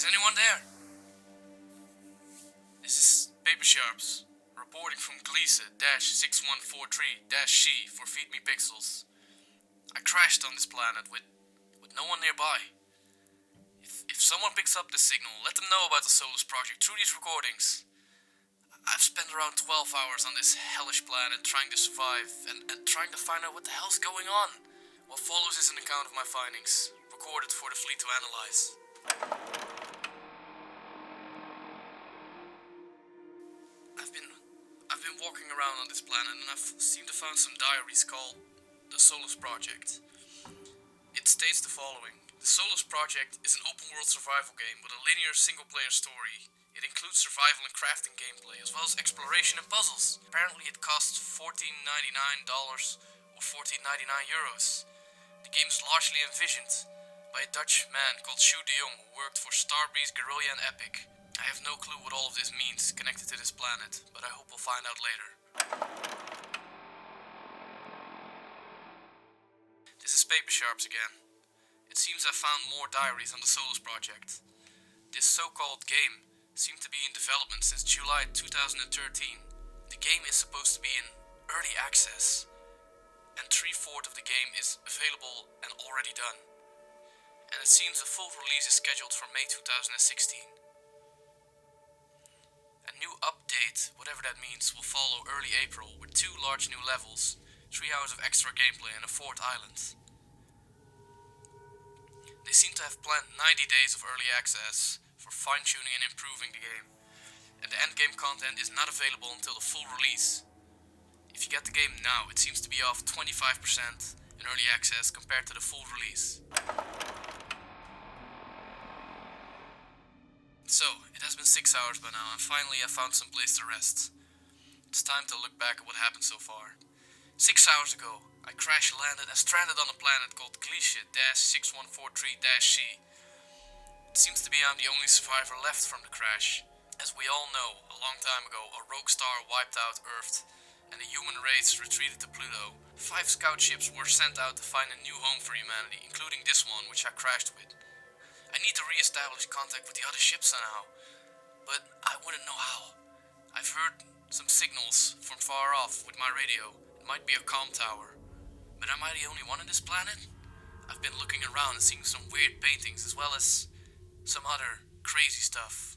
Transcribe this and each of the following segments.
Is anyone there? This is Paper Sharps, reporting from Gliese-6143-She for Feed Me Pixels. I crashed on this planet with no one nearby. If someone picks up this signal, let them know about the Solus Project through these recordings. I've spent around 12 hours on this hellish planet trying to survive and trying to find out what the hell's going on. What follows is an account of my findings, recorded for the fleet to analyze. I've been walking around on this planet and I've seemed to find some diaries called the Solus Project. It states the following. The Solus Project is an open-world survival game with a linear single-player story. It includes survival and crafting gameplay, as well as exploration and puzzles. Apparently it costs $14.99 or €14.99. The game is largely envisioned by a Dutch man called Shu de Jong, who worked for Starbreeze, Guerrilla and Epic. I have no clue what all of this means connected to this planet, but I hope we'll find out later. This is Paper Sharps again. It seems I've found more diaries on the Solus Project. This so-called game seemed to be in development since July 2013. The game is supposed to be in early access, and 3/4 of the game is available and already done. And it seems a full release is scheduled for May 2016. A new update, whatever that means, will follow early April with 2 large new levels, 3 hours of extra gameplay and a 4th island. They seem to have planned 90 days of early access for fine-tuning and improving the game, and the endgame content is not available until the full release. If you get the game now, it seems to be off 25% in early access compared to the full release. So, it has been 6 hours by now, and finally I found some place to rest. It's time to look back at what happened so far. 6 hours ago, I crash-landed and stranded on a planet called Gliese-6143-She. It seems to be I'm the only survivor left from the crash. As we all know, a long time ago, a rogue star wiped out Earth, and the human race retreated to Pluto. 5 scout ships were sent out to find a new home for humanity, including this one, which I crashed with. I need to re-establish contact with the other ships somehow, but I wouldn't know how. I've heard some signals from far off with my radio. It might be a comm tower. But am I the only one on this planet? I've been looking around and seeing some weird paintings as well as some other crazy stuff.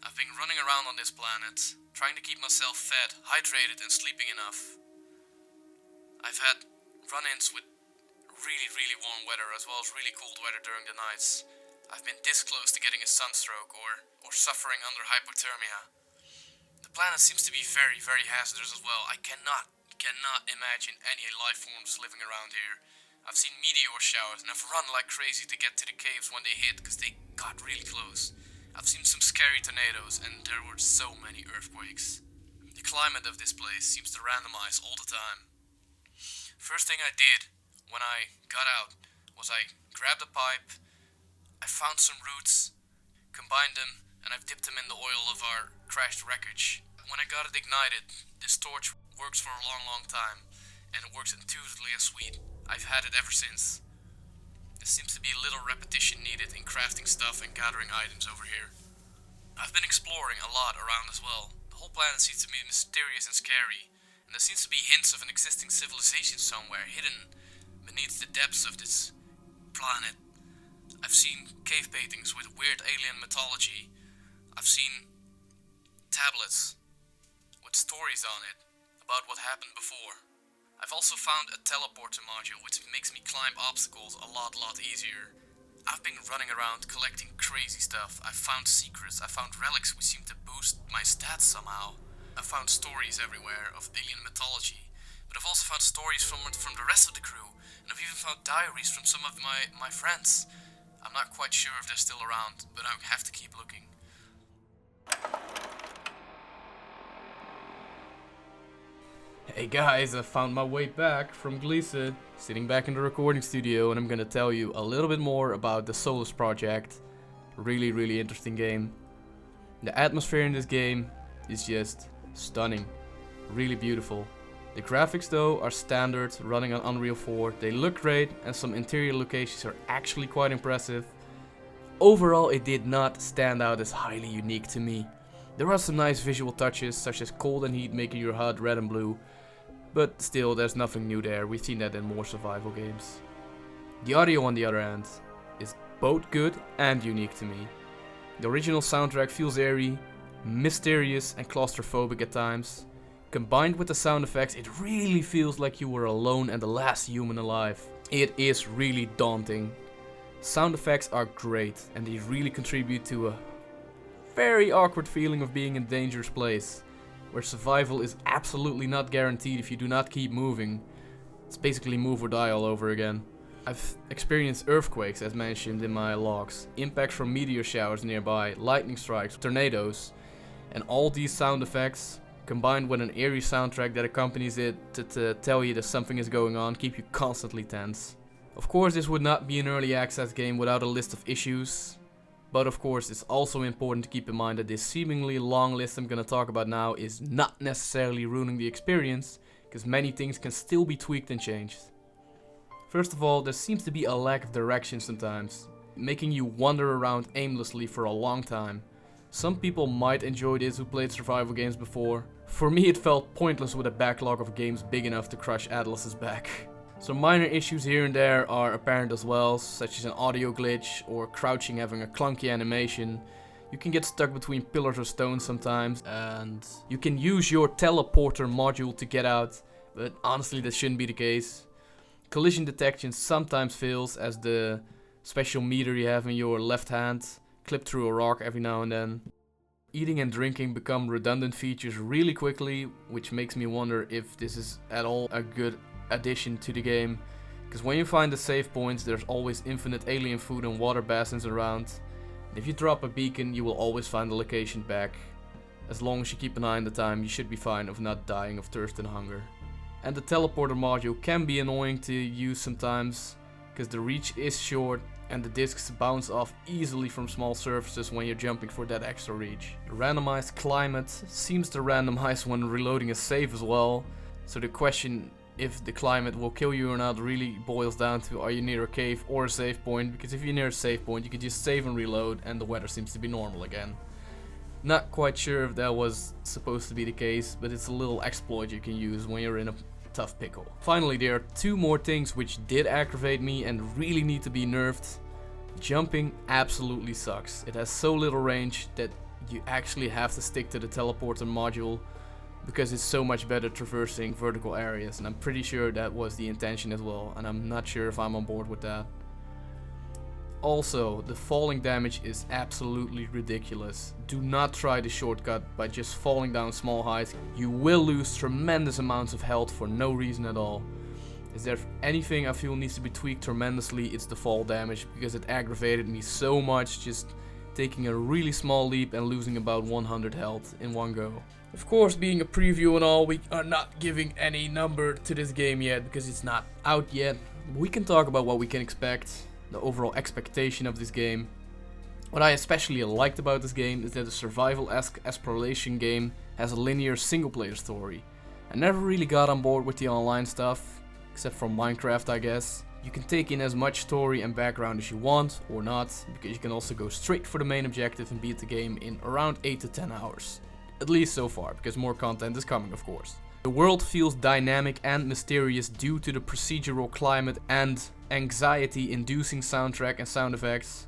I've been running around on this planet, trying to keep myself fed, hydrated and sleeping enough. I've had run-ins with really warm weather as well as really cold weather during the nights. I've been this close to getting a sunstroke or suffering under hypothermia. The planet seems to be very hazardous as well. I cannot imagine any life forms living around here. I've seen meteor showers and I've run like crazy to get to the caves when they hit because they got really close. I've seen some scary tornadoes and there were so many earthquakes. The climate of this place seems to randomize all the time. First thing I did when I got out was I grabbed a pipe, I found some roots, combined them, and I've dipped them in the oil of our crashed wreckage. When I got it ignited, this torch works for a long time, and it works intuitively and sweet. I've had it ever since. There seems to be little repetition needed in crafting stuff and gathering items over here. I've been exploring a lot around as well. The whole planet seems to be mysterious and scary, and there seems to be hints of an existing civilization somewhere hidden beneath the depths of this planet. I've seen cave paintings with weird alien mythology. I've seen tablets with stories on it about what happened before. I've also found a teleporter module which makes me climb obstacles a lot easier. I've been running around collecting crazy stuff. I've found secrets, I found relics which seem to boost my stats somehow. I've found stories everywhere of alien mythology, but I've also found stories from the rest of the crew, and I've even found diaries from some of my friends. I'm not quite sure if they're still around, but I have to keep looking. Hey guys, I found my way back from Gliese, sitting back in the recording studio, and I'm gonna tell you a little bit more about the Solus Project. Really interesting game. The atmosphere in this game is just stunning, really beautiful. The graphics though are standard, running on Unreal 4, they look great and some interior locations are actually quite impressive. Overall it did not stand out as highly unique to me. There are some nice visual touches such as cold and heat making your HUD red and blue, but still there's nothing new there, we've seen that in more survival games. The audio on the other hand is both good and unique to me. The original soundtrack feels airy, mysterious and claustrophobic at times. Combined with the sound effects, it really feels like you were alone and the last human alive. It is really daunting. Sound effects are great and they really contribute to a very awkward feeling of being in a dangerous place, where survival is absolutely not guaranteed if you do not keep moving. It's basically move or die all over again. I've experienced earthquakes as mentioned in my logs, impacts from meteor showers nearby, lightning strikes, tornadoes, and all these sound effects combined with an eerie soundtrack that accompanies it to tell you that something is going on, keep you constantly tense. Of course this would not be an early access game without a list of issues, but of course it's also important to keep in mind that this seemingly long list I'm gonna talk about now is not necessarily ruining the experience, because many things can still be tweaked and changed. First of all, there seems to be a lack of direction sometimes, making you wander around aimlessly for a long time. Some people might enjoy this who played survival games before. For me it felt pointless with a backlog of games big enough to crush Atlas's back. Some minor issues here and there are apparent as well, such as an audio glitch or crouching having a clunky animation. You can get stuck between pillars or stones sometimes, and you can use your teleporter module to get out, but honestly that shouldn't be the case. Collision detection sometimes fails as the special meter you have in your left hand clip through a rock every now and then. Eating and drinking become redundant features really quickly, which makes me wonder if this is at all a good addition to the game. Because when you find the save points, there's always infinite alien food and water basins around. And if you drop a beacon, you will always find the location back. As long as you keep an eye on the time, you should be fine of not dying of thirst and hunger. And the teleporter module can be annoying to use sometimes, because the reach is short and the discs bounce off easily from small surfaces when you're jumping for that extra reach. The randomized climate seems to randomize when reloading a save as well, so the question if the climate will kill you or not really boils down to are you near a cave or a save point, because if you're near a save point you can just save and reload and the weather seems to be normal again. Not quite sure if that was supposed to be the case, but it's a little exploit you can use when you're in a tough pickle. Finally, there are two more things which did aggravate me and really need to be nerfed. Jumping absolutely sucks. It has so little range that you actually have to stick to the teleporter module because it's so much better traversing vertical areas, and I'm pretty sure that was the intention as well, and I'm not sure if I'm on board with that. Also, the falling damage is absolutely ridiculous. Do not try the shortcut by just falling down small heights. You will lose tremendous amounts of health for no reason at all. Is there anything I feel needs to be tweaked tremendously, it's the fall damage, because it aggravated me so much just taking a really small leap and losing about 100 health in one go. Of course, being a preview and all, we are not giving any number to this game yet because it's not out yet. We can talk about what we can expect, the overall expectation of this game. What I especially liked about this game is that the survival-esque exploration game has a linear single-player story. I never really got on board with the online stuff, except for Minecraft I guess. You can take in as much story and background as you want, or not, because you can also go straight for the main objective and beat the game in around 8 to 10 hours. At least so far, because more content is coming of course. The world feels dynamic and mysterious due to the procedural climate and anxiety-inducing soundtrack and sound effects.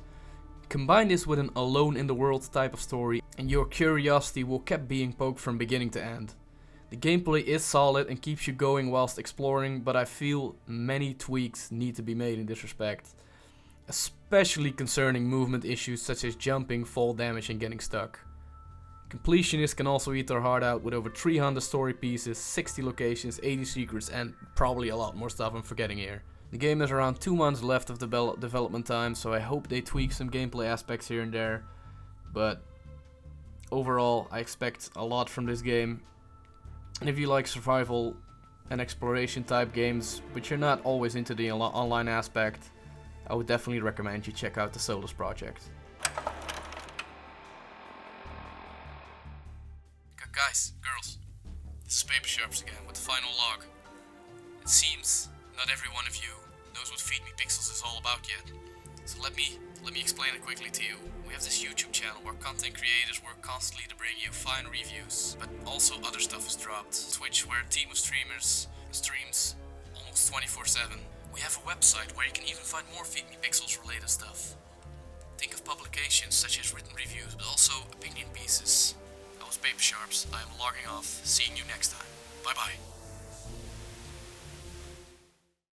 Combine this with an alone in the world type of story and your curiosity will keep being poked from beginning to end. The gameplay is solid and keeps you going whilst exploring, but I feel many tweaks need to be made in this respect. Especially concerning movement issues such as jumping, fall damage and getting stuck. Completionists can also eat their heart out with over 300 story pieces, 60 locations, 80 secrets and probably a lot more stuff I'm forgetting here. The game has around 2 months left of development time, so I hope they tweak some gameplay aspects here and there. But overall, I expect a lot from this game. And if you like survival and exploration type games, but you're not always into the online aspect, I would definitely recommend you check out the Solus Project. Guys, girls, this is is Paper Sharps again with the final log. It seems not every one of you knows what Feed Me Pixels is all about yet. So let me explain it quickly to you. We have this YouTube channel where content creators work constantly to bring you fine reviews, but also other stuff is dropped. Twitch, where a team of streamers streams almost 24/7. We have a website where you can even find more Feed Me Pixels related stuff. Think of publications such as written reviews, but also opinion pieces. I was Paper Sharps. I am logging off. Seeing you next time. Bye bye.